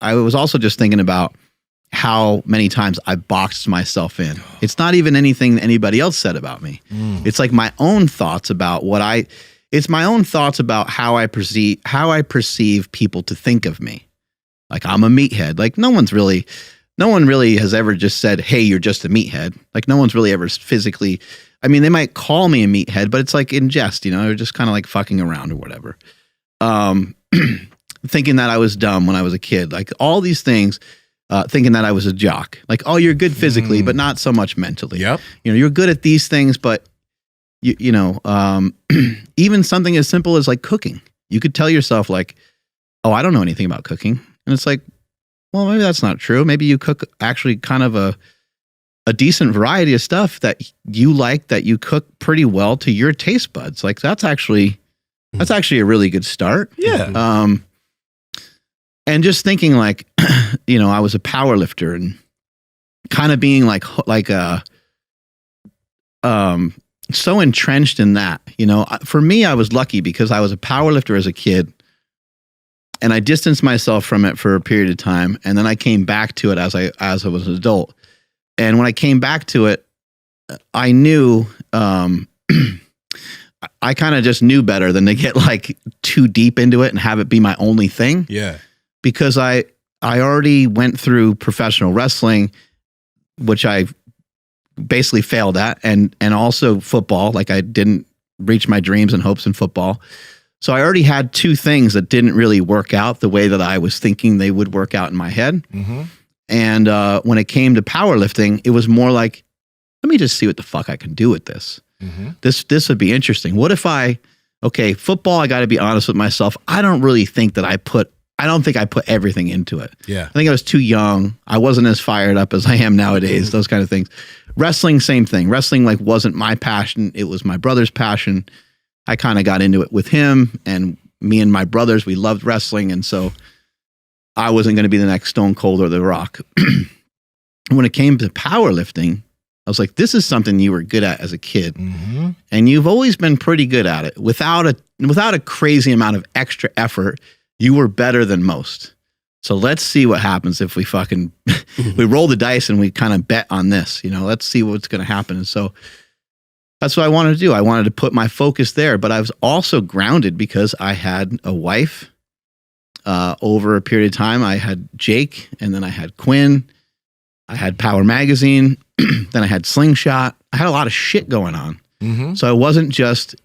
I was also just thinking about how many times I boxed myself in. It's not even anything that anybody else said about me. It's like my own thoughts about it's my own thoughts about how I perceive people to think of me. Like I'm a meathead. Like no one really has ever just said, hey, you're just a meathead. Like no one's really ever physically, I mean, they might call me a meathead, but it's like in jest, they're just kind of like fucking around or whatever. Thinking that I was dumb when I was a kid, like all these things, thinking that I was a jock, like, oh, you're good physically, but not so much mentally. Yep. You're good at these things, but even something as simple as like cooking, you could tell yourself like, oh, I don't know anything about cooking. And it's like, well, maybe that's not true. Maybe you cook actually kind of a decent variety of stuff that you like, that you cook pretty well to your taste buds. Like that's actually a really good start. Yeah. And just thinking like, I was a power lifter and kind of being so entrenched in that, for me, I was lucky because I was a power lifter as a kid and I distanced myself from it for a period of time. And then I came back to it as I was an adult. And when I came back to it, I knew, I kind of just knew better than to get like too deep into it and have it be my only thing. Yeah. Because I already went through professional wrestling, which I basically failed at, and also football. Like I didn't reach my dreams and hopes in football. So I already had two things that didn't really work out the way that I was thinking they would work out in my head. Mm-hmm. And when it came to powerlifting, it was more like, let me just see what the fuck I can do with this. Mm-hmm. This would be interesting. What if football, I got to be honest with myself. I don't think I put everything into it. Yeah. I think I was too young. I wasn't as fired up as I am nowadays, those kind of things. Wrestling, same thing. Wrestling like wasn't my passion. It was my brother's passion. I kind of got into it with him, and me and my brothers, we loved wrestling. And so I wasn't going to be the next Stone Cold or The Rock. When it came to powerlifting, I was like, this is something you were good at as a kid. Mm-hmm. And you've always been pretty good at it. Without a crazy amount of extra effort, you were better than most. So let's see what happens if we fucking, we roll the dice and we kind of bet on this, let's see what's going to happen. And so that's what I wanted to do. I wanted to put my focus there, but I was also grounded because I had a wife. Over a period of time, I had Jake, and then I had Quinn. I had Power Magazine. Then I had Slingshot. I had a lot of shit going on. Mm-hmm. So I wasn't just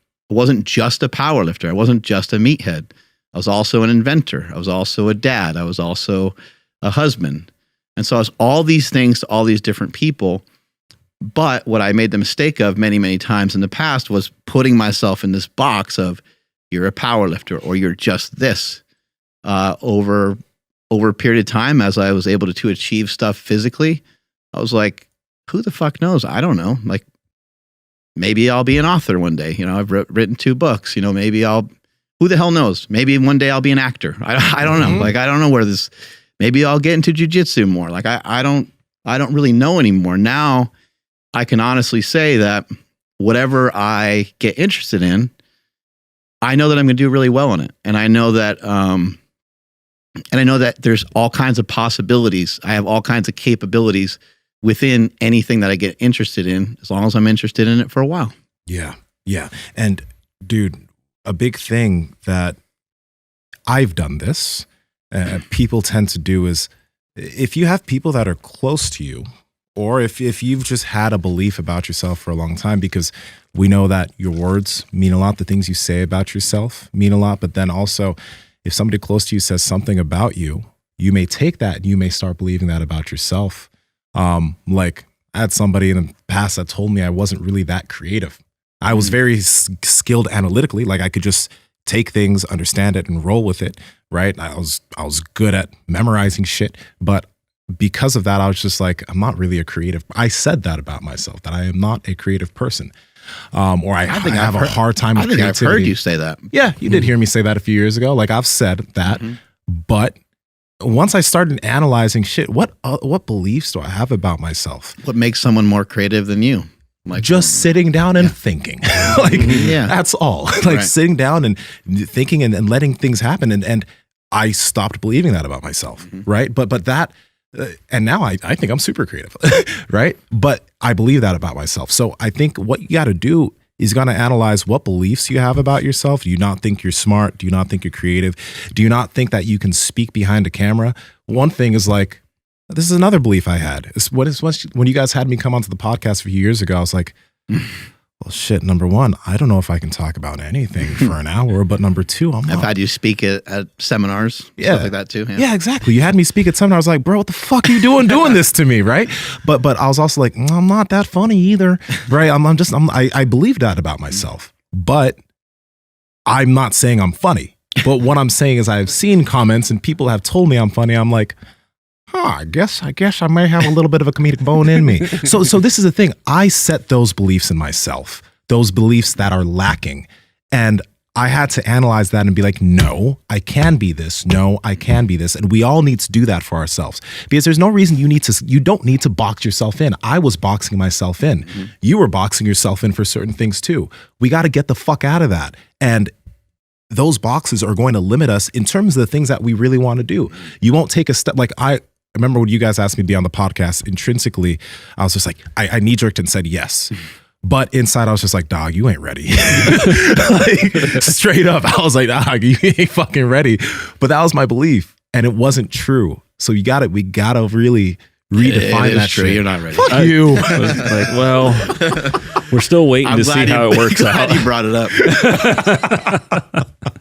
a power lifter. I wasn't just a meathead. I was also an inventor. I was also a dad. I was also a husband. And so I was all these things to all these different people. But what I made the mistake of many, many times in the past was putting myself in this box of you're a power lifter or you're just this. Over a period of time, as I was able to achieve stuff physically, I was like, who the fuck knows? I don't know. Like, maybe I'll be an author one day. I've written 2 books. Maybe who the hell knows? Maybe one day I'll be an actor. I don't know. Mm-hmm. Like, I don't know where this, maybe I'll get into jujitsu more. Like, I don't really know anymore. Now I can honestly say that whatever I get interested in, I know that I'm going to do really well in it. And I know that, there's all kinds of possibilities. I have all kinds of capabilities within anything that I get interested in, as long as I'm interested in it for a while. Yeah. Yeah. And dude, a big thing that I've done this, people tend to do is if you have people that are close to you, or if you've just had a belief about yourself for a long time, because we know that your words mean a lot, the things you say about yourself mean a lot, but then also if somebody close to you says something about you, you may take that and you may start believing that about yourself. Like I had somebody in the past that told me I wasn't really that creative. I was very skilled analytically. Like I could just take things, understand it, and roll with it. Right. I was good at memorizing shit, but because of that, I was just like, I'm not really a creative. I said that about myself, that I am not a creative person. Or I think I have a hard time with creativity. I've heard you say that. Yeah, you did hear me say that a few years ago. Like I've said that, but once I started analyzing shit, what beliefs do I have about myself? What makes someone more creative than you? Like just sitting down and thinking. That's all. Like sitting down and thinking and letting things happen. And I stopped believing that about myself, right? But that, and now I think I'm super creative, right? But I believe that about myself. So I think what you got to do is got to analyze what beliefs you have about yourself. Do you not think you're smart? Do you not think you're creative? Do you not think that you can speak behind a camera? One thing is like, this is another belief I had. When you guys had me come onto the podcast a few years ago, I was like, well, shit, number one, I don't know if I can talk about anything for an hour, but number two, I've had you speak at seminars, stuff like that too. Yeah, exactly. You had me speak at seminars. I was like, bro, what the fuck are you doing this to me, right? But I was also like, I'm not that funny either, right? I believe that about myself, but I'm not saying I'm funny. But what I'm saying is I've seen comments and people have told me I'm funny. I'm like, I guess I may have a little bit of a comedic bone in me. So this is the thing. I set those beliefs in myself, those beliefs that are lacking. And I had to analyze that and be like, no, I can be this. No, I can be this. And we all need to do that for ourselves because there's no reason you don't need to box yourself in. I was boxing myself in. You were boxing yourself in for certain things too. We got to get the fuck out of that. And those boxes are going to limit us in terms of the things that we really want to do. You won't take a step. Like I remember when you guys asked me to be on the podcast, intrinsically, I was just like, I knee-jerked and said yes. But inside, I was just like, dog, you ain't ready. Like, straight up, I was like, dog, you ain't fucking ready. But that was my belief, and it wasn't true. So we gotta really redefine that true. shit. You're not ready. Fuck you. I was like, well, we're still waiting to see how it works out. I'm glad you brought it up.